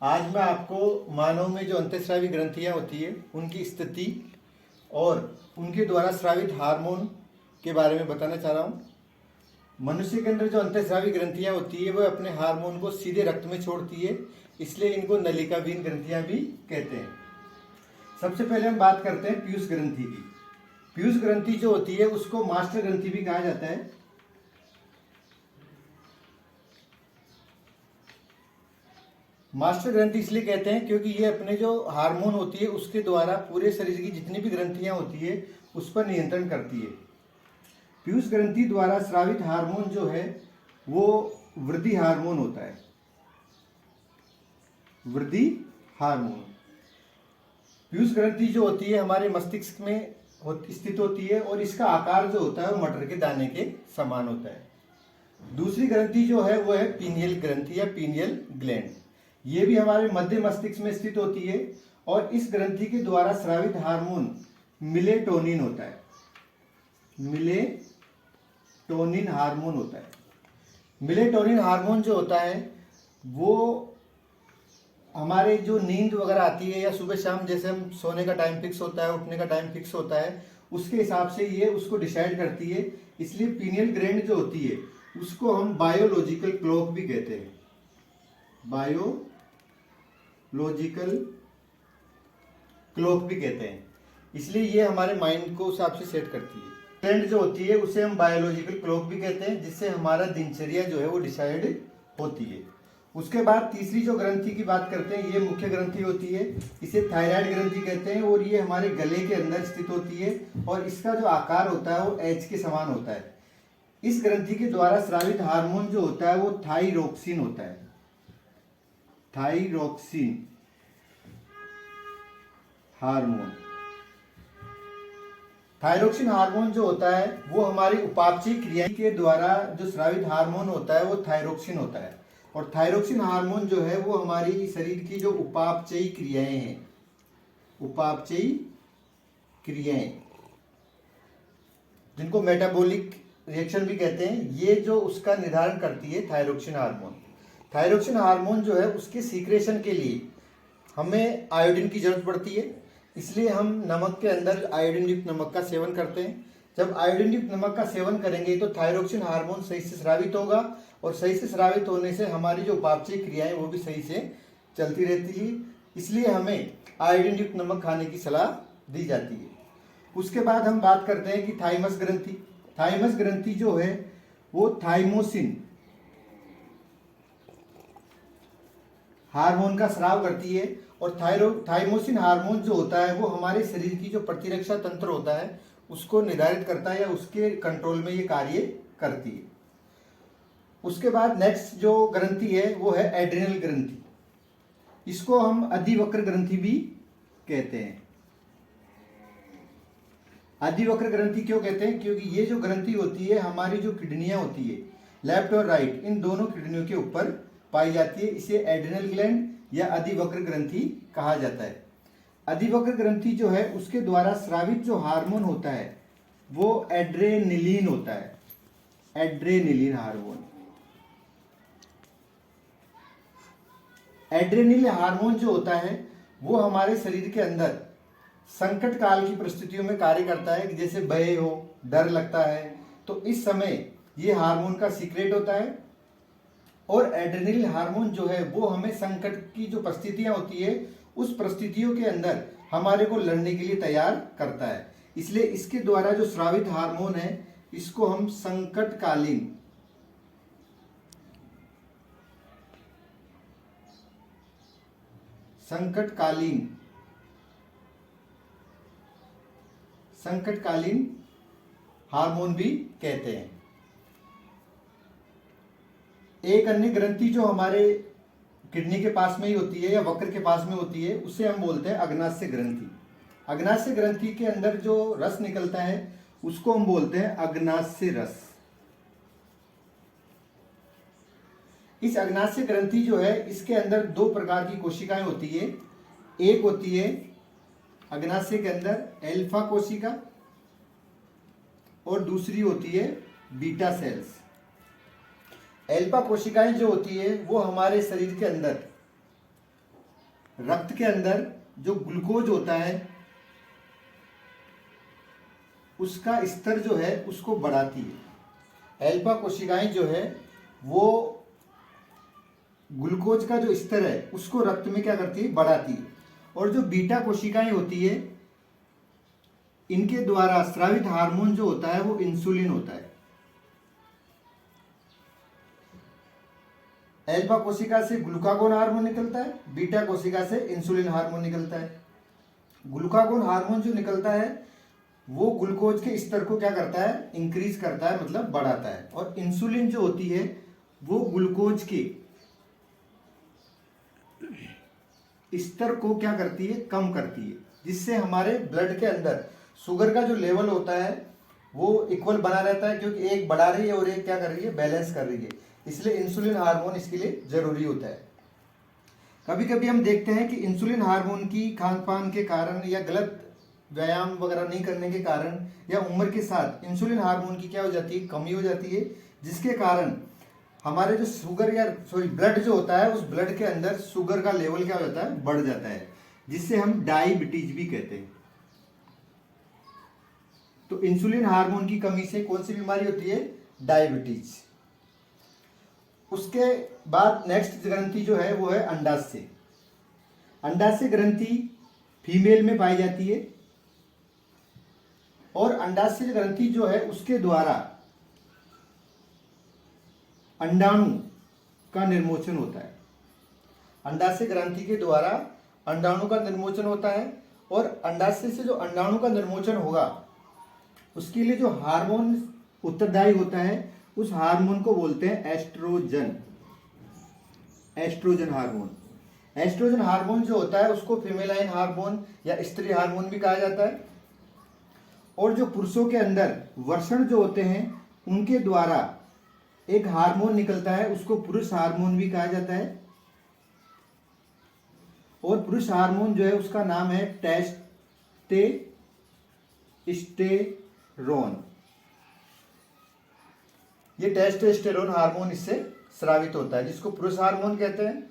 आज मैं आपको मानव में जो अंतःस्रावी ग्रंथियां होती है उनकी स्थिति और उनके द्वारा स्रावित हार्मोन के बारे में बताना चाह रहा हूँ। मनुष्य के अंदर जो अंतःस्रावी ग्रंथियां होती है वो अपने हार्मोन को सीधे रक्त में छोड़ती है, इसलिए इनको नलिकावीन ग्रंथियां भी कहते हैं। सबसे पहले हम बात करते हैं पीयूष ग्रंथि की। पीयूष ग्रंथि जो होती है उसको मास्टर ग्रंथि भी कहा जाता है। मास्टर ग्रंथि इसलिए कहते हैं क्योंकि ये अपने जो हार्मोन होती है उसके द्वारा पूरे शरीर की जितनी भी ग्रंथियां होती है उस पर नियंत्रण करती है। पीयूष ग्रंथि द्वारा स्रावित हार्मोन जो है वो वृद्धि हार्मोन होता है। वृद्धि हार्मोन पीयूष ग्रंथि जो होती है हमारे मस्तिष्क में स्थित होती है और इसका आकार जो होता है वो मटर के दाने के समान होता है। दूसरी ग्रंथि जो है वो है पीनियल ग्रंथि या पीनियल ग्लैंड। ये भी हमारे मध्य मस्तिष्क में स्थित होती है और इस ग्रंथि के द्वारा स्रावित हार्मोन मिलेटोनिन होता है। मिलेटोनिन हार्मोन होता है। मिलेटोनिन हार्मोन जो होता है वो हमारे जो नींद वगैरह आती है या सुबह शाम जैसे हम सोने का टाइम फिक्स होता है, उठने का टाइम फिक्स होता है, उसके हिसाब से ये उसको डिसाइड करती है। इसलिए पीनियल ग्लैंड जो होती है उसको हम बायोलॉजिकल क्लॉक भी कहते हैं। बायोलॉजिकल क्लॉक भी कहते हैं, इसलिए ये हमारे माइंड को हिसाब से सेट करती है। ग्लैंड जो होती है उसे हम बायोलॉजिकल क्लॉक भी कहते हैं, जिससे हमारा दिनचर्या जो है वो डिसाइड होती है। उसके बाद तीसरी जो ग्रंथि की बात करते हैं ये मुख्य ग्रंथि होती है। इसे थायराइड ग्रंथि कहते हैं और ये हमारे गले के अंदर स्थित होती है और इसका जो आकार होता है वो एच के समान होता है। इस ग्रंथि के द्वारा स्रावित हार्मोन जो होता है वो थाइरोक्सिन होता है। Thyroxine hormone. थाइरोक्सिन हार्मोन जो होता है वो हमारी उपापचयी क्रिया के द्वारा जो स्रावित हार्मोन होता है वो थाइरोक्सिन होता है। और थाइरोक्सिन हार्मोन जो है वो हमारी शरीर की जो उपापचयी क्रियाएं हैं, उपापचयी क्रियाएं जिनको मेटाबॉलिक रिएक्शन भी कहते हैं, ये जो उसका निर्धारण करती है थाइरोक्सिन हार्मोन। थाइरोक्सिन हार्मोन जो है उसके सीक्रेशन के लिए हमें आयोडीन की जरूरत पड़ती है, इसलिए हम नमक के अंदर आयोडीन युक्त नमक का सेवन करते हैं। जब आयोडीन युक्त नमक का सेवन करेंगे तो थाइरोक्सिन हार्मोन सही से स्रावित होगा और सही से स्रावित होने से हमारी जो उपापचयी क्रियाएं वो भी सही से चलती रहती है, इसलिए हमें आयोडीन युक्त नमक खाने की सलाह दी जाती है। उसके बाद हम बात करते हैं कि थाइमस ग्रंथि। थाइमस ग्रंथि जो है वो थाइमोसिन हार्मोन का स्राव करती है और थाइमोसिन हार्मोन जो होता है वो हमारे शरीर की जो प्रतिरक्षा तंत्र होता है उसको निर्धारित करता है या उसके कंट्रोल में ये कार्य करती है। उसके बाद नेक्स्ट जो ग्रंथि है वो है एड्रिनल ग्रंथि। इसको हम अधिवक्र ग्रंथि भी कहते हैं। अधिवक्र ग्रंथि क्यों कहते हैं? क्योंकि ये जो ग्रंथि होती है हमारी जो किडनियां होती है लेफ्ट और राइट, इन दोनों किडनियों के ऊपर पाई जाती है। इसे एड्रिनल ग्लैंड या अधिवक्र ग्रंथि कहा जाता है। अधिवक्र ग्रंथि जो है उसके द्वारा स्रावित जो हार्मोन होता है वो एड्रेनिलीन होता है। एड्रेनिलीन हार्मोन। एड्रेनिल हार्मोन जो होता है वो हमारे शरीर के अंदर संकट काल की परिस्थितियों में कार्य करता है, जैसे भय हो, डर लगता है, तो इस समय ये हार्मोन का सीक्रेट होता है। और एड्रेनल हार्मोन जो है वो हमें संकट की जो परिस्थितियां होती है उस परिस्थितियों के अंदर हमारे को लड़ने के लिए तैयार करता है, इसलिए इसके द्वारा जो स्रावित हार्मोन है इसको हम संकटकालीन हार्मोन भी कहते हैं। एक अन्य ग्रंथि जो हमारे किडनी के पास में ही होती है या वक्र के पास में होती है उसे हम बोलते हैं अग्नाशय ग्रंथि। अग्नाशय ग्रंथि के अंदर जो रस निकलता है उसको हम बोलते हैं अग्नाशय रस। इस अग्नाशय ग्रंथि जो है इसके अंदर दो प्रकार की कोशिकाएं होती है। एक होती है अग्नाशय के अंदर एल्फा कोशिका और दूसरी होती है बीटा सेल्स। एल्फा कोशिकाएं जो होती है वो हमारे शरीर के अंदर रक्त के अंदर जो ग्लूकोज होता है उसका स्तर जो है उसको बढ़ाती है। अल्फा कोशिकाएं जो है वो ग्लूकोज का जो स्तर है उसको रक्त में क्या करती है, बढ़ाती है। और जो बीटा कोशिकाएं होती है इनके द्वारा स्रावित हार्मोन जो होता है वो इंसुलिन होता है। अल्फा कोशिका से ग्लूकागोन हार्मोन निकलता है, बीटा कोशिका से इंसुलिन हार्मोन निकलता है। ग्लूकागोन हार्मोन जो निकलता है वो ग्लूकोज के स्तर को क्या करता है, इंक्रीज करता है, मतलब बढ़ाता है। और इंसुलिन जो होती है वो ग्लूकोज के स्तर को क्या करती है, कम करती है, जिससे हमारे ब्लड के अंदर शुगर का जो लेवल होता है वो इक्वल बना रहता है, क्योंकि एक बढ़ा रही है और एक क्या कर रही है, बैलेंस कर रही है। इसलिए इंसुलिन हार्मोन इसके लिए जरूरी होता है। कभी कभी हम देखते हैं कि इंसुलिन हार्मोन की खान पान के कारण या गलत व्यायाम वगैरह नहीं करने के कारण या उम्र के साथ इंसुलिन हार्मोन की क्या हो जाती है, कमी हो जाती है, जिसके कारण हमारे जो शुगर या ब्लड जो होता है उस ब्लड के अंदर शुगर का लेवल क्या हो जाता है, बढ़ जाता है, जिससे हम डायबिटीज भी कहते हैं। तो इंसुलिन हार्मोन की कमी से कौन सी बीमारी होती है, डायबिटीज। उसके बाद नेक्स्ट ग्रंथि जो है वो है अंडाशय। अंडाशय ग्रंथि फीमेल में पाई जाती है और अंडाशय ग्रंथि जो है उसके द्वारा अंडाणु का निर्मोचन होता है। अंडाशय ग्रंथि के द्वारा अंडाणु का निर्मोचन होता है और अंडाशय से जो अंडाणु का निर्मोचन होगा उसके लिए जो हार्मोन उत्तरदायी होता है उस हार्मोन को बोलते हैं oestrogen. Oestrogen hormone, oestrogen hormone जो होता है उसको फीमेलाइन हार्मोन या स्त्री हार्मोन भी कहा जाता है। और जो पुरुषों के अंदर वर्षण जो होते हैं उनके द्वारा एक हार्मोन निकलता है उसको पुरुष हार्मोन भी कहा जाता है। और पुरुष हार्मोन जो है उसका नाम है टेस्टोस्टेरोन। ये टेस्टोस्टेरोन हार्मोन इससे स्रावित होता है, जिसको पुरुष हार्मोन कहते हैं।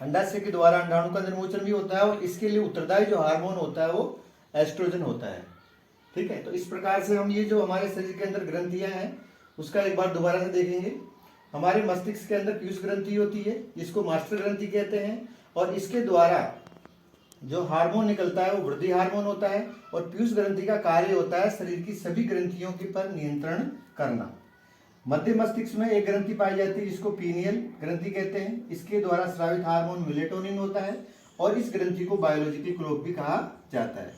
अंडाशय के द्वारा अंडाणु का निर्मोचन भी होता है और इसके लिए उत्तरदायी जो हार्मोन होता है वो एस्ट्रोजन होता है। ठीक है, तो इस प्रकार से हम ये जो हमारे शरीर के अंदर ग्रंथियां हैं उसका एक बार दोबारा से देखेंगे। हमारे मस्तिष्क के अंदर पीयूष ग्रंथि होती है जिसको मास्टर ग्रंथि कहते हैं और इसके द्वारा जो हार्मोन निकलता है वो वृद्धि हार्मोन होता है। और पीयूष ग्रंथि का कार्य होता है शरीर की सभी ग्रंथियों के पर नियंत्रण करना। मध्य मस्तिष्क में एक ग्रंथि पाई जाती है जिसको पीनियल ग्रंथि कहते हैं। इसके द्वारा स्रावित हार्मोन मेलेटोनिन होता है और इस ग्रंथि को बायोलॉजिकल क्लॉक भी कहा जाता है।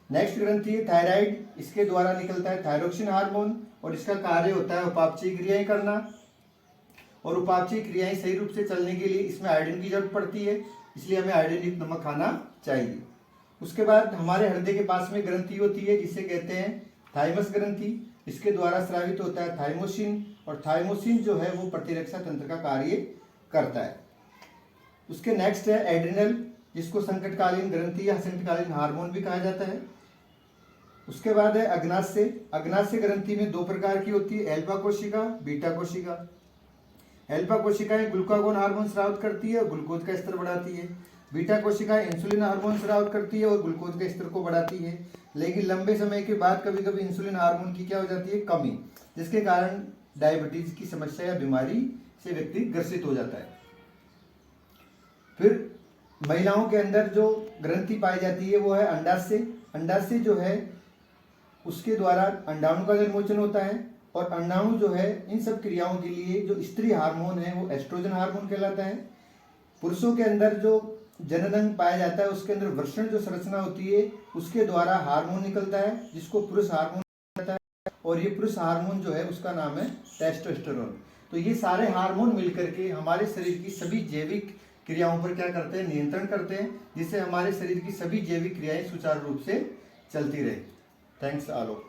नेक्स्ट ग्रंथि है थायराइड। इसके द्वारा निकलता है थायरोक्सिन हार्मोन और इसका कार्य होता है उपापचयी क्रियाएं करना। और उपापचयी क्रियाएं सही रूप से चलने के लिए इसमें आयोडीन की जरूरत पड़ती है, इसलिए हमें आयोडीन युक्त नमक खाना चाहिए। उसके बाद हमारे हृदय के पास में ग्रंथि होती है जिसे कहते हैं थाइमस ग्रंथि। इसके द्वारा स्रावित होता है थाइमोसिन और थाइमोसिन जो है वो प्रतिरक्षा तंत्र का कार्य करता है। उसके नेक्स्ट है एड्रिनल, जिसको संकटकालीन ग्रंथि या संकटकालीन हार्मोन भी कहा जाता है। उसके बाद है अग्नाशय। अग्नाशय ग्रंथि में दो प्रकार की होती है, अल्फा कोशिका, बीटा कोशिका। अल्फा कोशिकाएं ग्लूकागोन हार्मोन स्रावित करती है और ग्लूकोज का स्तर बढ़ाती है। बीटा कोशिकाएं इंसुलिन हार्मोन स्रावित करती है और ग्लूकोज के स्तर को बढ़ाती है। लेकिन लंबे समय के बाद कभी कभी इंसुलिन हार्मोन की क्या हो जाती है, कमी, जिसके कारण डायबिटीज की समस्या या बीमारी से व्यक्ति ग्रसित हो जाता है। फिर महिलाओं के अंदर जो ग्रंथि पाई जाती है वो है अंडाशय। अंडाशय जो है उसके द्वारा अंडाणु का निर्मोचन होता है और अंडाणु जो है इन सब क्रियाओं के लिए जो स्त्री हार्मोन है वो एस्ट्रोजन हार्मोन कहलाता है। पुरुषों के अंदर जो जननांग पाया जाता है उसके अंदर वृषण जो संरचना होती है उसके द्वारा हार्मोन निकलता है जिसको पुरुष हार्मोन कहलाता है और ये पुरुष हार्मोन जो है उसका नाम है टेस्टोस्टेरोन। तो ये सारे हार्मोन मिलकर के हमारे शरीर की सभी जैविक क्रियाओं पर क्या करते हैं, नियंत्रण करते हैं, जिससे हमारे शरीर की सभी जैविक क्रियाएं सुचारू रूप से चलती रहे। थैंक्स आलो।